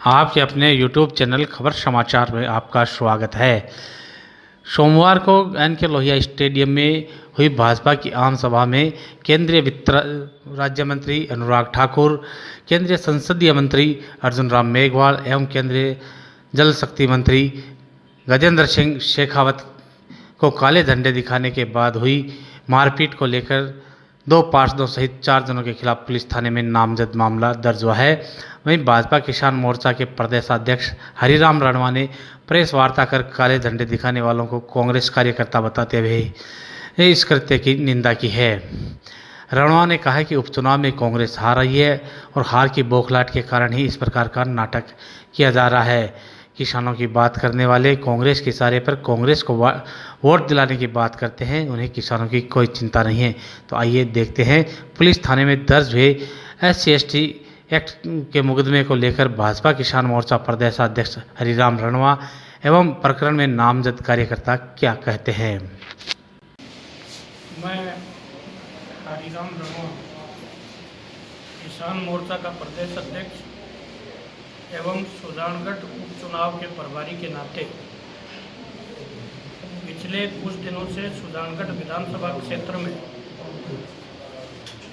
आपके अपने YouTube channel खबर समाचार में आपका स्वागत है। सोमवार को एन.के. लोहिया स्टेडियम में हुई भाजपा की आम सभा में केंद्रीय वित्त राज्य मंत्री अनुराग ठाकुर, केंद्रीय संसदीय मंत्री अर्जुन राम मेघवाल एवं केंद्रीय जल शक्ति मंत्री गजेंद्र सिंह शेखावत को काले झंडे दिखाने के बाद हुई मारपीट को लेकर 2 पार्षदों सहित 4 जनों के खिलाफ पुलिस थाने में नामजद मामला दर्ज हुआ है। वहीं भाजपा किसान मोर्चा के प्रदेशाध्यक्ष हरिराम रणवा ने प्रेस वार्ता कर काले झंडे दिखाने वालों को कांग्रेस कार्यकर्ता बताते हुए इस कृत्य की निंदा की है। रणवा ने कहा कि उपचुनाव में कांग्रेस हार रही है और हार की बौखलाहट के कारण ही इस प्रकार का नाटक किया जा रहा है। किसानों की बात करने वाले कांग्रेस के इशारे पर कांग्रेस को वोट दिलाने की बात करते हैं, उन्हें किसानों की कोई चिंता नहीं है। तो आइए देखते हैं पुलिस थाने में दर्ज हुए SC/ST एक्ट के मुकदमे को लेकर भाजपा किसान मोर्चा प्रदेशाध्यक्ष हरिराम रणवा एवं प्रकरण में नामजद कार्यकर्ता क्या कहते हैं। मैं हरिराम रणवा किसान मोर्चा का प्रदेश अध्यक्ष एवं सुजानगढ़ उपचुनाव के प्रभारी के नाते पिछले कुछ दिनों से सुजानगढ़ विधानसभा क्षेत्र में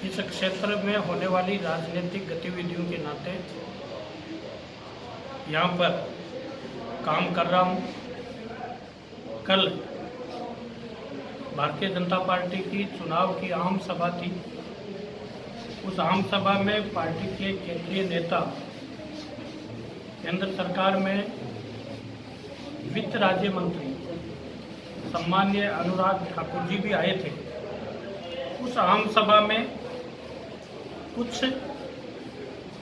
इस क्षेत्र में होने वाली राजनीतिक गतिविधियों के नाते यहाँ पर काम कर रहा हूँ। कल भारतीय जनता पार्टी की चुनाव की आम सभा थी। उस आम सभा में पार्टी के केंद्रीय नेता, केंद्र सरकार में वित्त राज्य मंत्री सम्माननीय अनुराग ठाकुर जी भी आए थे। उस आम सभा में कुछ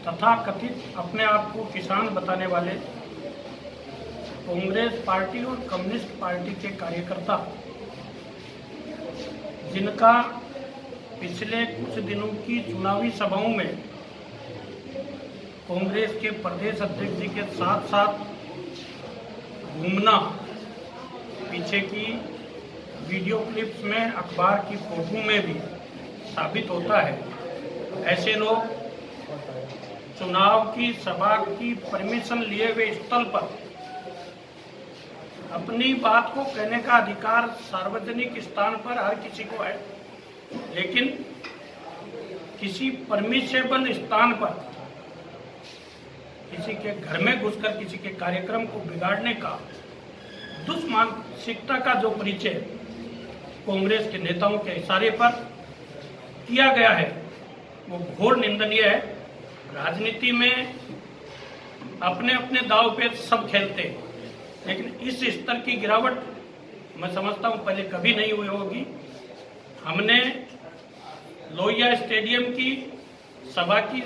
तथाकथित अपने आप को किसान बताने वाले कांग्रेस पार्टी और कम्युनिस्ट पार्टी के कार्यकर्ता, जिनका पिछले कुछ दिनों की चुनावी सभाओं में कांग्रेस के प्रदेश अध्यक्ष जी के साथ साथ घूमना, पीछे की वीडियो क्लिप्स में, अखबार की फोटो में भी साबित होता है। ऐसे लोग चुनाव की सभा की परमिशन लिए हुए स्थल पर अपनी बात को कहने का अधिकार सार्वजनिक स्थान पर हर किसी को है, लेकिन किसी परमिशेबल स्थान पर किसी के घर में घुसकर किसी के कार्यक्रम को बिगाड़ने का दुष्मानसिकता का जो परिचय कांग्रेस के नेताओं के इशारे पर किया गया है, वो घोर निंदनीय है। राजनीति में अपने अपने दांव पे सब खेलते हैं, लेकिन इस स्तर की गिरावट मैं समझता हूँ पहले कभी नहीं हुई होगी। हमने लोहिया स्टेडियम की सभा की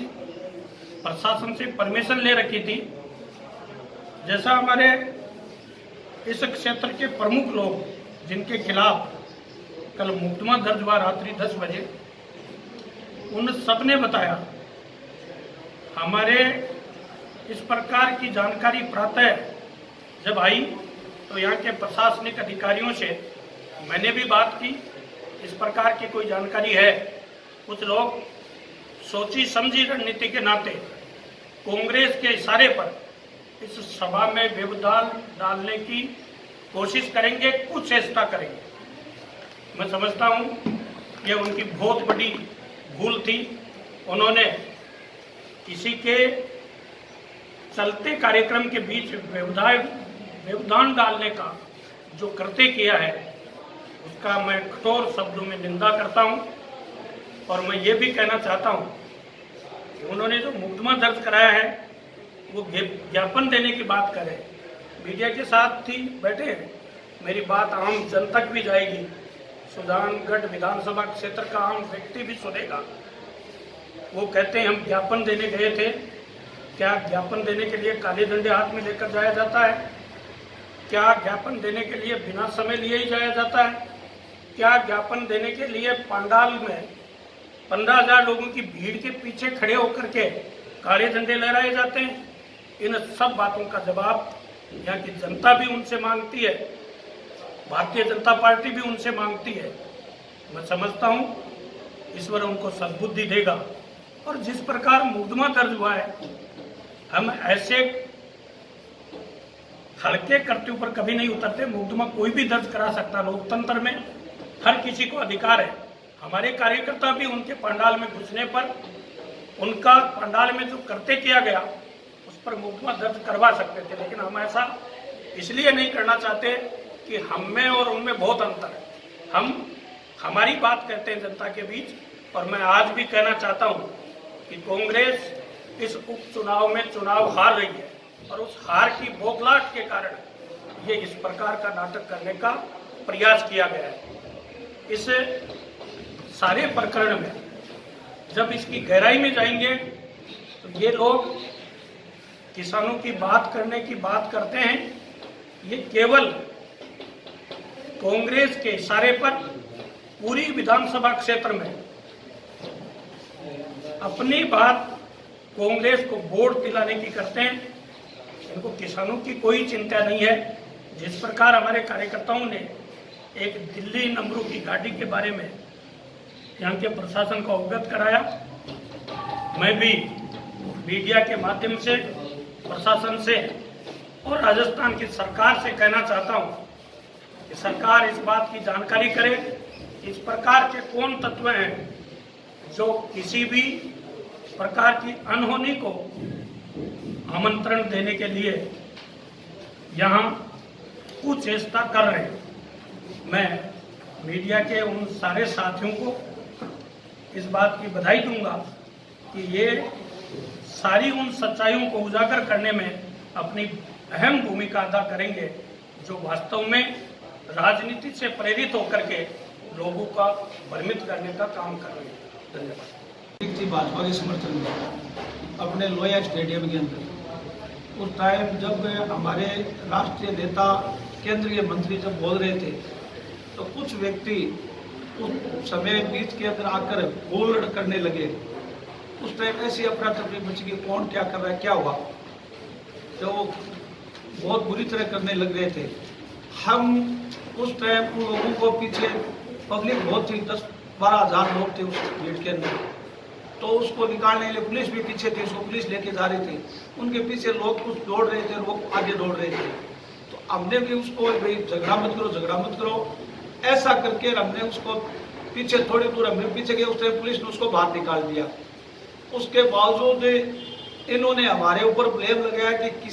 प्रशासन से परमिशन ले रखी थी। जैसा हमारे इस क्षेत्र के प्रमुख लोग, जिनके खिलाफ कल मुकदमा दर्ज हुआ रात्रि 10 बजे, उन सब ने बताया, हमारे इस प्रकार की जानकारी प्रातः जब आई तो यहाँ के प्रशासनिक अधिकारियों से मैंने भी बात की। इस प्रकार की कोई जानकारी है, कुछ लोग सोची समझी रणनीति के नाते कांग्रेस के इशारे पर इस सभा में व्यवधान डालने की कोशिश करेंगे, कुछ चेष्टा करेंगे। मैं समझता हूँ ये उनकी बहुत बड़ी भूल थी। उन्होंने किसी के चलते कार्यक्रम के बीच व्यवधान डालने का जो कृत्य किया है, उसका मैं कठोर शब्दों में निंदा करता हूं। और मैं ये भी कहना चाहता हूं कि उन्होंने जो मुकदमा दर्ज कराया है वो ज्ञापन देने की बात करें। मीडिया के साथ ही बैठे, मेरी बात आम जन तक भी जाएगी, सुजानगढ़ विधानसभा क्षेत्र का आम व्यक्ति भी सुनेगा। वो कहते हैं हम ज्ञापन देने गए थे। क्या ज्ञापन देने के लिए काले झंडे हाथ में लेकर जाया जाता है? क्या ज्ञापन देने के लिए बिना समय लिए ही जाया जाता है? क्या ज्ञापन देने के लिए पंडाल में 15,000 लोगों की भीड़ के पीछे खड़े होकर के काले झंडे लहराए जाते हैं? इन सब बातों का जवाब यहाँ की जनता भी उनसे मांगती है, भारतीय जनता पार्टी भी उनसे मांगती है। मैं समझता हूँ ईश्वर उनको सद्बुद्धि देगा। और जिस प्रकार मुकदमा दर्ज हुआ है, हम ऐसे हल्के कर्तव्य पर कभी नहीं उतरते। मुकदमा कोई भी दर्ज करा सकता। लोकतंत्र में हर किसी को अधिकार है। हमारे कार्यकर्ता भी उनके पंडाल में घुसने पर उनका पंडाल में जो कृत्य किया गया उस पर मुकदमा दर्ज करवा सकते थे, लेकिन हम ऐसा इसलिए नहीं करना चाहते कि हम में और उनमें बहुत अंतर है। हम हमारी बात कहते हैं जनता के बीच, और मैं आज भी कहना चाहता हूं कि कांग्रेस इस उपचुनाव में चुनाव हार रही है और उस हार की बौखलाहट के कारण ये इस प्रकार का नाटक करने का प्रयास किया गया है। इस सारे प्रकरण में जब इसकी गहराई में जाएंगे तो ये लोग किसानों की बात करने की बात करते हैं। ये केवल कांग्रेस के इशारे पर पूरी विधानसभा क्षेत्र में अपनी बात कांग्रेस को वोट दिलाने की करते हैं। इनको किसानों की कोई चिंता नहीं है। जिस प्रकार हमारे कार्यकर्ताओं ने एक दिल्ली नंबरू की गाड़ी के बारे में यहाँ के प्रशासन को अवगत कराया, मैं भी मीडिया के माध्यम से प्रशासन से और राजस्थान की सरकार से कहना चाहता हूँ कि सरकार इस बात की जानकारी करे इस प्रकार के कौन तत्व हैं जो किसी भी प्रकार की अनहोनी को आमंत्रण देने के लिए यहाँ कुछ चेष्टा कर रहे हैं। मैं मीडिया के उन सारे साथियों को इस बात की बधाई दूंगा कि ये सारी उन सच्चाइयों को उजागर करने में अपनी अहम भूमिका अदा करेंगे, जो वास्तव में राजनीति से प्रेरित होकर के लोगों का भ्रमित करने का काम कर रहे हैं। धन्यवाद। भाजपा के समर्थन में अपने लोहिया स्टेडियम के अंदर उस टाइम जब हमारे राष्ट्रीय नेता केंद्रीय मंत्री जब बोल रहे थे तो कुछ व्यक्ति उस समय बीच के अंदर आकर गोलड़ करने लगे। उस टाइम ऐसी अफरा तफरी मची कि कौन क्या कर रहा है, क्या हुआ, तो वो बहुत बुरी तरह करने लग रहे थे। हम उस टाइम उन लोगों को पीछे पब्लिक बहुत थी, 10-12 हज़ार लोग थे उस भीड़ के अंदर, तो उसको निकालने के लिए पुलिस भी पीछे थी, उसको पुलिस लेके जा रही थी। उनके पीछे लोग कुछ दौड़ रहे थे, लोग आगे दौड़ रहे थे। तो हमने भी उसको भाई झगड़ा मत करो, झगड़ा मत करो, ऐसा करके हमने उसको पीछे थोड़ी दूर हमने पीछे गए। उस टाइम पुलिस ने उसको बाहर निकाल दिया। उसके बावजूद इन्होंने हमारे ऊपर ब्लेम लगाया कि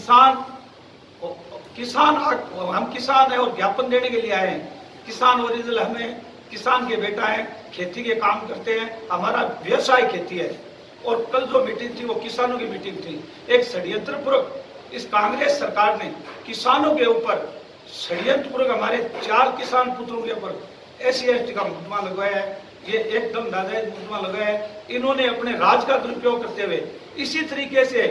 हम किसान हैं और ज्ञापन देने के लिए आए हैं। किसान ओरिजिनल हमें किसान के बेटा है, खेती के काम करते हैं, हमारा व्यवसाय खेती है। और कल जो मीटिंग थी वो किसानों की मीटिंग थी। एक षड्यंत्रपूर्वक इस कांग्रेस सरकार ने किसानों के ऊपर षड्यंत्रपूर्वक हमारे 4 किसान पुत्रों के ऊपर SC/ST का मुकदमा लगवाया है। ये एकदम नाजायज मुकदमा लगाया है। इन्होंने अपने राज का दुरुपयोग करते हुए इसी तरीके से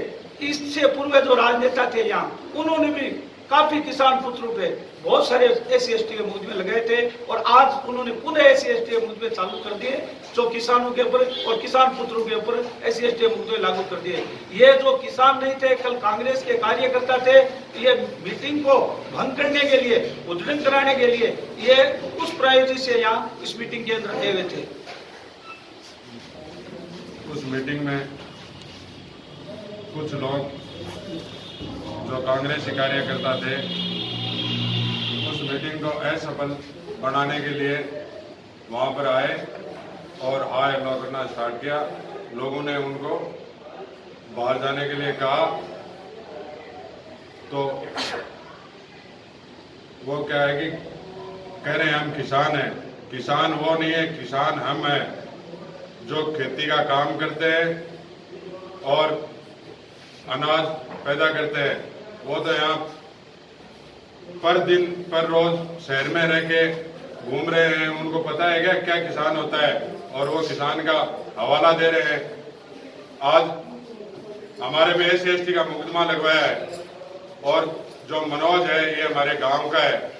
इससे पूर्व जो राजनेता थे यहाँ उन्होंने भी काफी किसान पुत्रों पे बहुत सारे SC/ST के मुकदमे लगाए थे और आज उन्होंने पुनः SC/ST के मुकदमे चालू कर दिए, जो किसानों के ऊपर और किसान पुत्रों के ऊपर SC/ST के मुकदमे लागू कर दिए। ये जो किसान नहीं थे, कल कांग्रेस के कार्यकर्ता थे, ये मीटिंग को भंग करने के लिए, उद्घाटन कराने के लिए ये उस प्रायोजित से यहाँ इस मीटिंग के अंदर आए हुए थे। उस मीटिंग में कुछ लोग जो कांग्रेसी कार्यकर्ता थे उस मीटिंग को असफल बनाने के लिए वहां पर आए और हाय हेलो करना स्टार्ट किया। लोगों ने उनको बाहर जाने के लिए कहा तो वो क्या है कि कह रहे हैं हम किसान हैं। किसान वो नहीं है, किसान हम हैं जो खेती का काम करते हैं और अनाज पैदा करते हैं। वो तो यहाँ पर दिन पर रोज शहर में रह के घूम रहे हैं, उनको पता है क्या किसान होता है और वो किसान का हवाला दे रहे हैं। आज हमारे में SC/ST का मुकदमा लगवाया है और जो मनोज है ये हमारे गांव का है।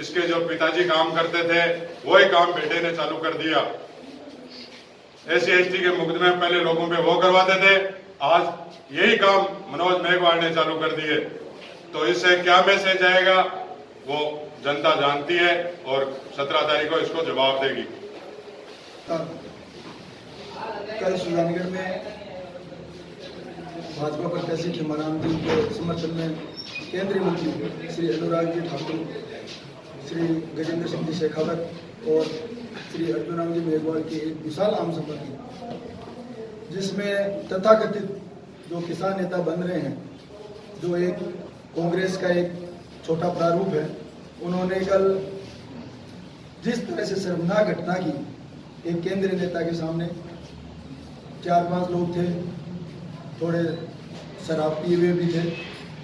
इसके जो पिताजी काम करते थे वही काम बेटे ने चालू कर दिया। SC/ST के मुकदमे पहले लोगों पे वो करवाते थे, आज यही काम मनोज मेघवाल ने चालू कर दिए। तो इससे क्या मैसेज आएगा वो जनता जानती है और 17 तारीख को इसको जवाब देगी। कल सुजानगढ़ में भाजपा प्रत्याशी खीमाराम जी के समर्थन में केंद्रीय मंत्री श्री अनुराग जी ठाकुर, श्री गजेंद्र सिंह जी शेखावत और श्री अर्जुन राम जी मेघवाल की एक विशाल आम सभा की, जिसमें तथाकथित जो किसान नेता बन रहे हैं, जो एक कांग्रेस का एक छोटा प्रारूप है, उन्होंने कल जिस तरह से शर्मनाक घटना की, एक केंद्रीय नेता के सामने 4-5 लोग थे, थोड़े शराब पिए हुए भी थे,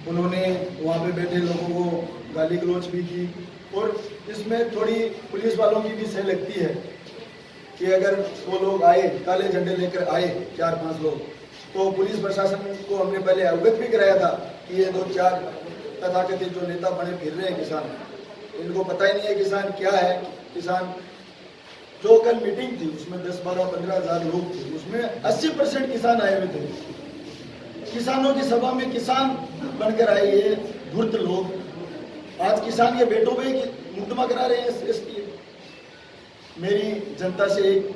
उन्होंने वहाँ पे बैठे लोगों को गाली गलौज भी की। और इसमें थोड़ी पुलिस वालों की भी सही लगती है कि अगर वो लोग आए, काले झंडे लेकर आए 4-5 लोग, तो पुलिस प्रशासन को हमने पहले अवगत भी कराया था कि ये 2-4 तथाकथित जो नेता बने फिर रहे हैं किसान, इनको पता ही नहीं है किसान क्या है। किसान जो कल मीटिंग थी उसमें 10-12-15 हज़ार लोग थे, उसमें 80% किसान आए हुए थे। किसानों की सभा में किसान बनकर आए ये धूर्त लोग आज किसान के बेटों पे मुकदमा करा रहे हैं इसकी। मेरी जनता से एक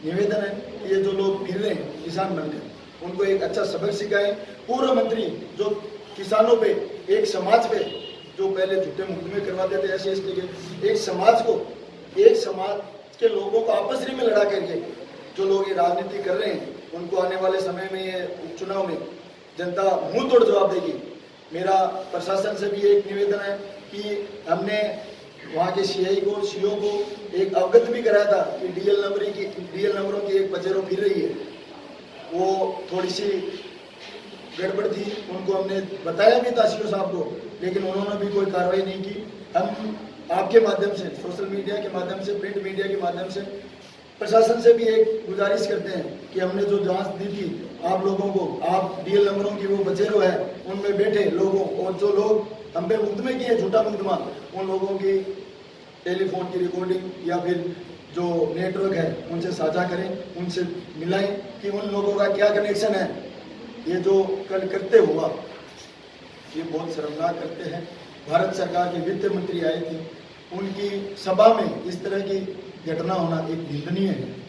निवेदन है कि ये जो लोग फिर रहे हैं किसान बनकर, उनको एक अच्छा सबक सिखाएं। पूर्व मंत्री जो किसानों पे, एक समाज पे जो पहले झूठे मुकदमे करवाते थे ऐसे के, एक समाज के लोगों को आपस में लड़ा करके जो लोग ये राजनीति कर रहे हैं, उनको आने वाले समय में ये उपचुनाव में जनता मुंह तोड़ जवाब देगी। मेरा प्रशासन से भी एक निवेदन है कि हमने वहाँ के सीआई को, सीओ को एक अवगत भी कराया था कि डीएल नंबरों की एक पजेरो फिर रही है, वो थोड़ी सी गड़बड़ थी, उनको हमने बताया भी था सीओ साहब को, लेकिन उन्होंने भी कोई कार्रवाई नहीं की। हम आपके माध्यम से, सोशल मीडिया के माध्यम से, प्रिंट मीडिया के माध्यम से प्रशासन से भी एक गुजारिश करते हैं कि हमने जो जांच दी थी आप लोगों को, आप डीएल नंबरों की वो बचेरो है उनमें बैठे लोगों, और जो लोग हम पे मुकदमे किए झूठा मुकदमा, उन लोगों की टेलीफोन की रिकॉर्डिंग या फिर जो नेटवर्क है उनसे साझा करें, उनसे मिलाएं कि उन लोगों का क्या कनेक्शन है। ये जो कल करते हुआ ये बहुत शर्मनाक करते हैं। भारत सरकार के वित्त मंत्री आए थे, उनकी सभा में इस तरह की घटना होना एक निंदनीय है।